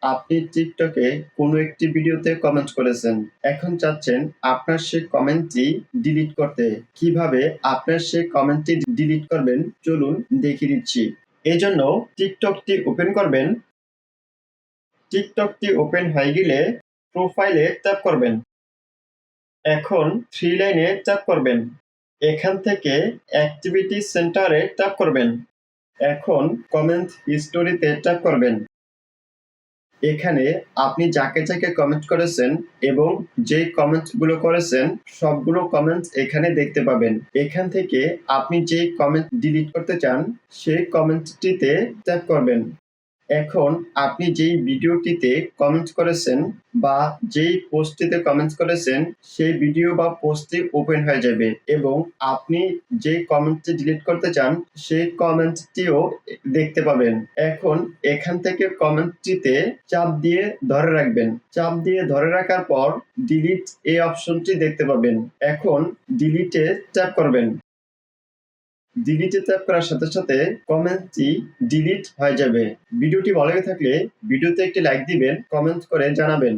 আপনি টিকটকে কোনো একটি ভিডিওতে কমেন্ট করেছেন। এখন চাচ্ছেন আপনার সেই কমেন্টটি ডিলিট করতে। কিভাবে আপনার সেই কমেন্টটি ডিলিট করবেন চলুন দেখিয়ে দিচ্ছি। এজন্য টিকটকটি ওপেন করবেন। টিকটকটি ওপেন হয়ে গেলে প্রোফাইলে ট্যাপ করবেন। এখন 3 লাইনে ট্যাপ করবেন। এখান থেকে অ্যাক্টিভিটি সেন্টারে ট্যাপ করবেন। এখন কমেন্ট হিস্টোরিতে ট্যাপ করবেন। এখানে আপনি যাকে যাকে কমেন্ট করেছেন এবং যে কমেন্টগুলো করেছেন সবগুলো কমেন্টস এখানে দেখতে পাবেন। এখান থেকে আপনি যে কমেন্ট ডিলিট করতে চান সেই কমেন্টটিতে ট্যাপ করবেন। এখন আপনি যেই ভিডিওটিতে কমেন্ট করেছেন বা যেই পোস্টটিতে কমেন্ট করেছেন সেই ভিডিও বা পোস্টটি ওপেন হয়ে যাবে এবং আপনি যে কমেন্টটি ডিলিট করতে চান সেই কমেন্টটিও দেখতে পাবেন। এখন এখান থেকে কমেন্টটিতে চাপ দিয়ে ধরে রাখবেন। চাপ দিয়ে ধরে রাখার পর ডিলিট এই অপশনটি দেখতে পাবেন। এখন ডিলিটে ট্যাপ করবেন। ডিলিটে ট্যাপ করার সাথে সাথে কমেন্টটি ডিলিট হয়ে যাবে। ভিডিওটি ভালো লেগে থাকলে ভিডিওতে একটি লাইক দিবেন, কমেন্ট করে জানাবেন।